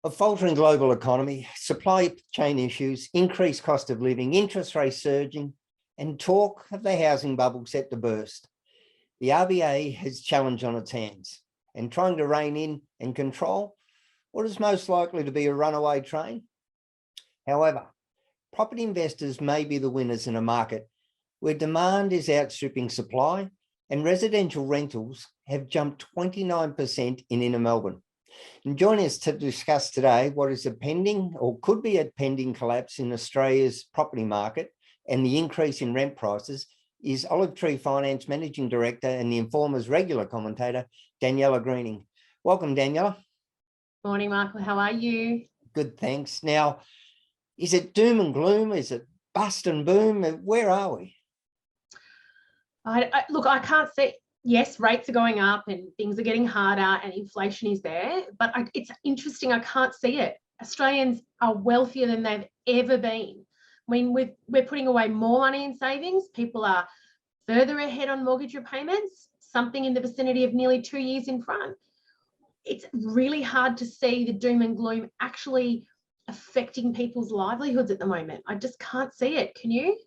A faltering global economy, supply chain issues, increased cost of living, interest rates surging, and talk of the housing bubble set to burst. The RBA has challenge on its hands and trying to rein in and control what is most likely to be a runaway train. However, property investors may be the winners in a market where demand is outstripping supply and residential rentals have jumped 29% in inner Melbourne. And joining us to discuss today what is a pending or could be a pending collapse in Australia's property market and the increase in rent prices is Olive Tree Finance Managing Director and the Informer's regular commentator, Daniela Greening. Welcome, Daniela. Morning, Michael. How are you? Good, thanks. Now, is it doom and gloom? Is it bust and boom? Where are we? Look, I can't see. Yes, rates are going up and things are getting harder and inflation is there, but it's interesting. I can't see it. Australians are wealthier than they've ever been. I mean, we're putting away more money in savings. People are further ahead on mortgage repayments, something in the vicinity of nearly 2 years in front. It's really hard to see the doom and gloom actually affecting people's livelihoods at the moment. I just can't see it. Can you?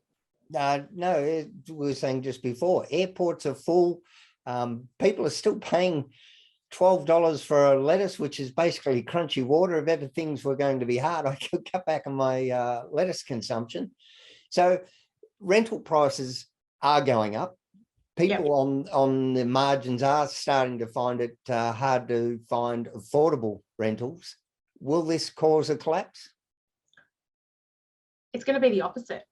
No, we were saying just before, airports are full. People are still paying $12 for a lettuce, which is basically crunchy water. If ever things were going to be hard, I could cut back on my lettuce consumption. So rental prices are going up. People on the margins are starting to find it hard to find affordable rentals. Will this cause a collapse? It's going to be the opposite.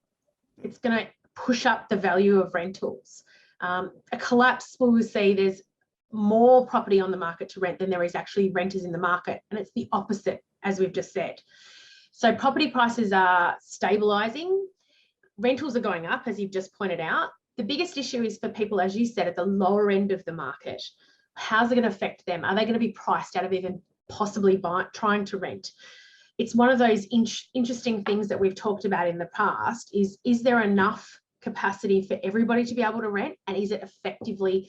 It's going to push up the value of rentals. A collapse will see there's more property on the market to rent than there is actually renters in the market. And it's the opposite, as we've just said. So property prices are stabilising. Rentals are going up, as you've just pointed out. The biggest issue is for people, as you said, at the lower end of the market. How's it going to affect them? Are they going to be priced out of even possibly trying to rent? It's one of those interesting things that we've talked about in the past is there enough capacity for everybody to be able to rent, and is it effectively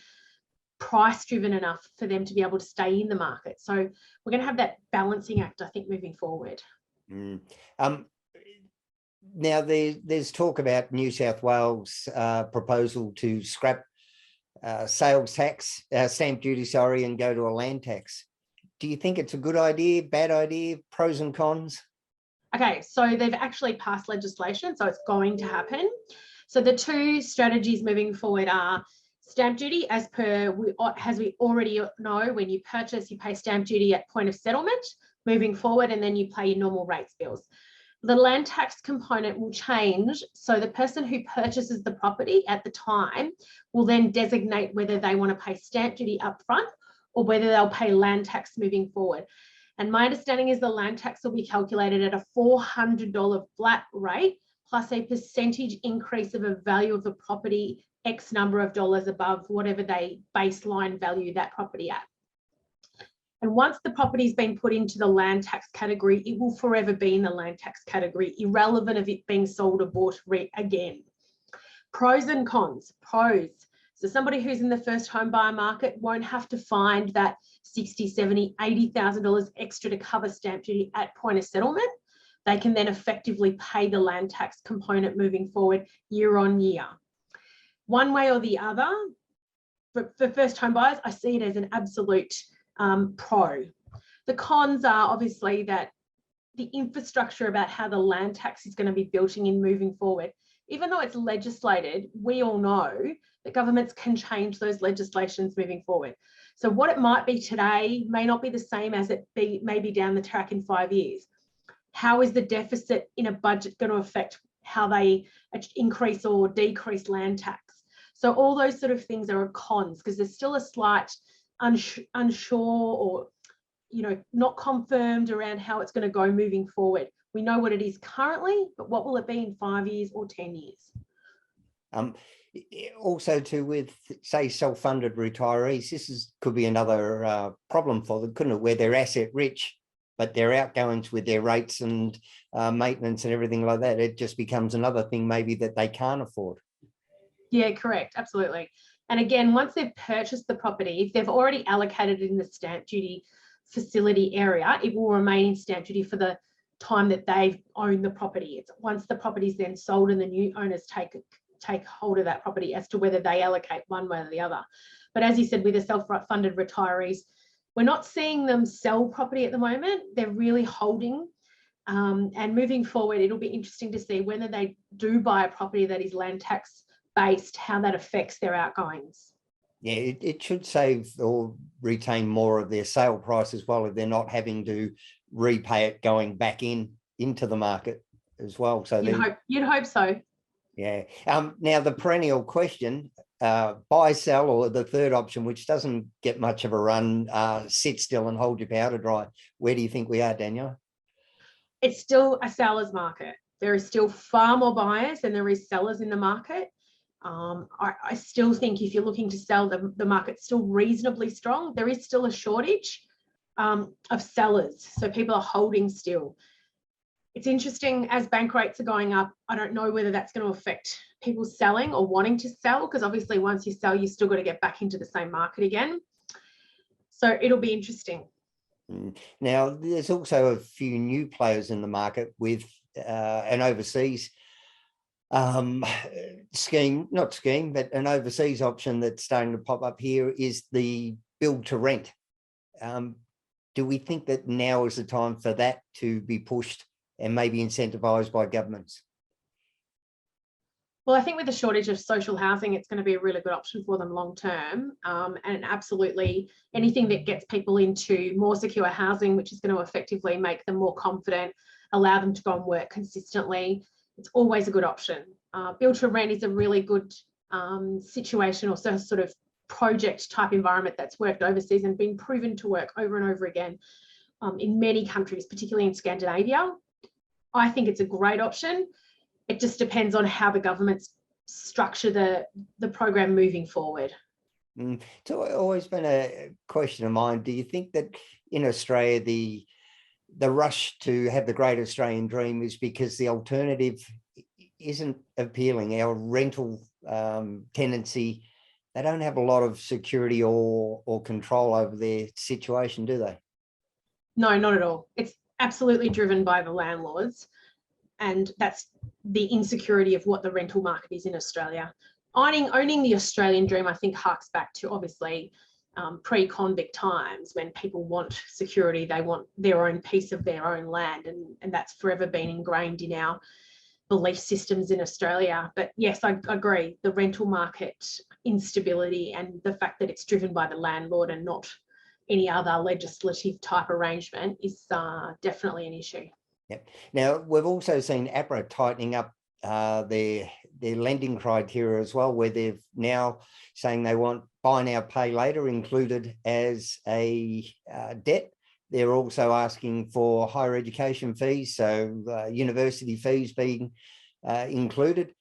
price driven enough for them to be able to stay in the market? So we're going to have that balancing act, I think, moving forward. Now there's talk about New South Wales proposal to scrap sales tax, stamp duty, and go to a land tax. Do you think it's a good idea, bad idea, pros and cons? Okay, so they've actually passed legislation, so it's going to happen. So the two strategies moving forward are stamp duty, as we already know, when you purchase, you pay stamp duty at point of settlement moving forward, and then you pay your normal rates bills. The land tax component will change. So the person who purchases the property at the time will then designate whether they want to pay stamp duty up front or whether they'll pay land tax moving forward. And my understanding is the land tax will be calculated at a $400 flat rate plus a percentage increase of a value of the property X number of dollars above whatever they baseline value that property at. And once the property's been put into the land tax category, it will forever be in the land tax category, irrelevant of it being sold or bought again. Pros and cons. Pros. So somebody who's in the first home buyer market won't have to find that $60,000, $70,000, $80,000 extra to cover stamp duty at point of settlement. They can then effectively pay the land tax component moving forward year on year. One way or the other, for first home buyers, I see it as an absolute pro. The cons are obviously that the infrastructure about how the land tax is going to be built in moving forward. Even though it's legislated, we all know that governments can change those legislations moving forward. So what it might be today may not be the same as it may be down the track in 5 years. How is the deficit in a budget going to affect how they increase or decrease land tax? So all those sort of things are cons because there's still a slight unsure or not confirmed around how it's going to go moving forward. We know what it is currently, but what will it be in 5 years or 10 years? Also with, say, self-funded retirees, this could be another problem for them, couldn't it? Where they're asset rich, but their outgoings with their rates and maintenance and everything like that, it just becomes another thing maybe that they can't afford. Yeah, correct. Absolutely. And again, once they've purchased the property, if they've already allocated in the stamp duty facility area, it will remain in stamp duty for the time that they've owned the property. It's once the property is then sold and the new owners take hold of that property as to whether they allocate one way or the other. But as you said, with the self-funded retirees, we're not seeing them sell property at the moment. They're really holding. And moving forward, it'll be interesting to see whether they do buy a property that is land tax based, how that affects their outgoings. Yeah, it should save or retain more of their sale price as well if they're not having to repay it going back into the market as well. So you'd hope so. Yeah. Now the perennial question, buy, sell, or the third option, which doesn't get much of a run, sit still and hold your powder dry. Where do you think we are, Danielle? It's still a seller's market. There is still far more buyers than there is sellers in the market. I still think if you're looking to sell, the market's still reasonably strong. There is still a shortage of sellers, so people are holding still. It's interesting, as bank rates are going up, I don't know whether that's going to affect people selling or wanting to sell, because obviously once you sell, you've still got to get back into the same market again. So it'll be interesting. Now, there's also a few new players in the market with an overseas scheme, not scheme, but an overseas option that's starting to pop up here is the build to rent. Do we think that now is the time for that to be pushed and maybe incentivised by governments? Well, I think with the shortage of social housing, it's going to be a really good option for them long term. And absolutely anything that gets people into more secure housing, which is going to effectively make them more confident, allow them to go and work consistently, it's always a good option. Build to rent is a really good situation or sort of project type environment that's worked overseas and been proven to work over and over again in many countries, particularly in Scandinavia. I think it's a great option. It just depends on how the governments structure the program moving forward. It's always been a question of mine. Do you think that in Australia, the rush to have the great Australian dream is because the alternative isn't appealing? Our rental tenancy, they don't have a lot of security or control over their situation, do they? No, not at all. It's absolutely driven by the landlords. And that's the insecurity of what the rental market is in Australia. Owning the Australian dream, I think, harks back to obviously pre-convict times when people want security, they want their own piece of their own land, and that's forever been ingrained in our belief systems in Australia. But yes, I agree, the rental market instability and the fact that it's driven by the landlord and not any other legislative type arrangement is definitely an issue. Yep. Now, we've also seen APRA tightening up their lending criteria as well, where they've now saying they want buy now, pay later included as a debt. They're also asking for higher education fees, so university fees being included.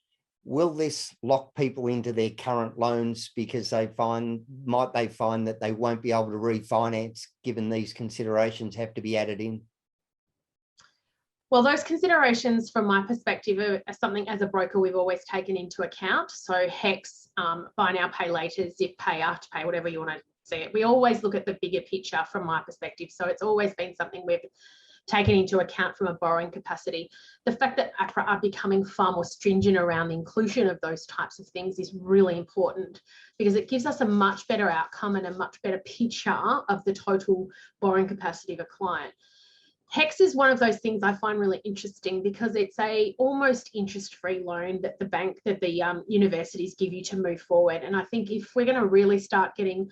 Will this lock people into their current loans because might they find that they won't be able to refinance given these considerations have to be added in? Well, those considerations from my perspective are something as a broker we've always taken into account. So HEX, buy now, pay later, zip pay, after pay, whatever you want to see it. We always look at the bigger picture from my perspective. So it's always been something we've taken into account from a borrowing capacity. The fact that APRA are becoming far more stringent around the inclusion of those types of things is really important because it gives us a much better outcome and a much better picture of the total borrowing capacity of a client. HEX is one of those things I find really interesting because it's a almost interest-free loan that the universities give you to move forward. And I think if we're going to really start getting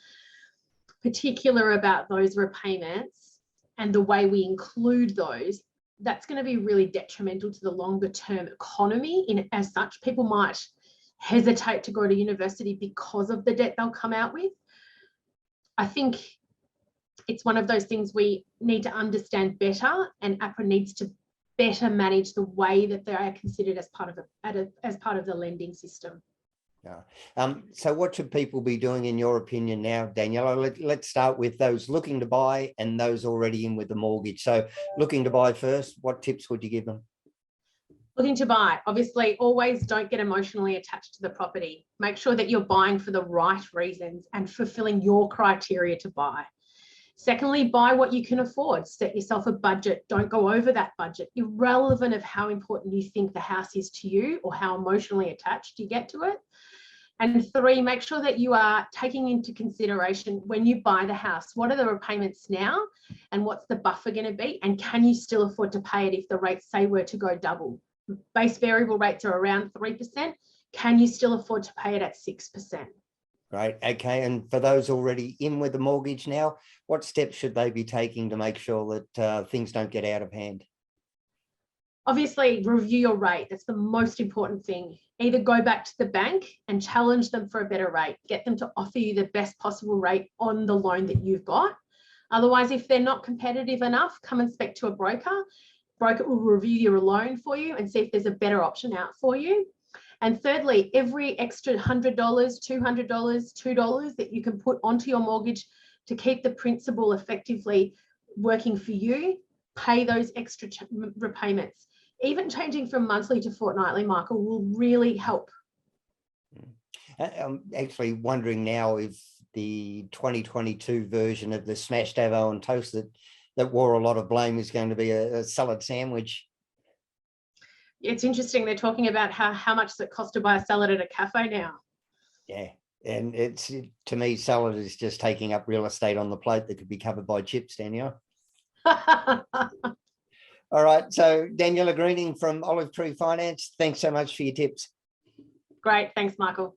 particular about those repayments and the way we include those, that's going to be really detrimental to the longer term economy. As such, people might hesitate to go to university because of the debt they'll come out with. I think it's one of those things we need to understand better, and APRA needs to better manage the way that they are considered as part of the lending system. Yeah. So what should people be doing in your opinion now, Daniela? Let's start with those looking to buy and those already in with the mortgage. So looking to buy first, what tips would you give them? Looking to buy, obviously, always don't get emotionally attached to the property. Make sure that you're buying for the right reasons and fulfilling your criteria to buy. Secondly, buy what you can afford. Set yourself a budget. Don't go over that budget, irrelevant of how important you think the house is to you or how emotionally attached you get to it. And three, make sure that you are taking into consideration when you buy the house, what are the repayments now and what's the buffer going to be? And can you still afford to pay it if the rates, say, were to go double? Base variable rates are around 3%. Can you still afford to pay it at 6%? Great. Okay. And for those already in with the mortgage now, what steps should they be taking to make sure that things don't get out of hand? Obviously, review your rate. That's the most important thing. Either go back to the bank and challenge them for a better rate. Get them to offer you the best possible rate on the loan that you've got. Otherwise, if they're not competitive enough, come and speak to a broker. Broker will review your loan for you and see if there's a better option out for you. And thirdly, every extra $100, $200, $2 that you can put onto your mortgage to keep the principal effectively working for you, pay those extra repayments. Even changing from monthly to fortnightly, Michael, will really help. I'm actually wondering now if the 2022 version of the smashed avo on toast that wore a lot of blame is going to be a salad sandwich. It's interesting. They're talking about how much does it cost to buy a salad at a cafe now. Yeah. And it's, to me, salad is just taking up real estate on the plate that could be covered by chips, Danielle. All right. So Daniela Greening from Olive Tree Finance, thanks so much for your tips. Great. Thanks, Michael.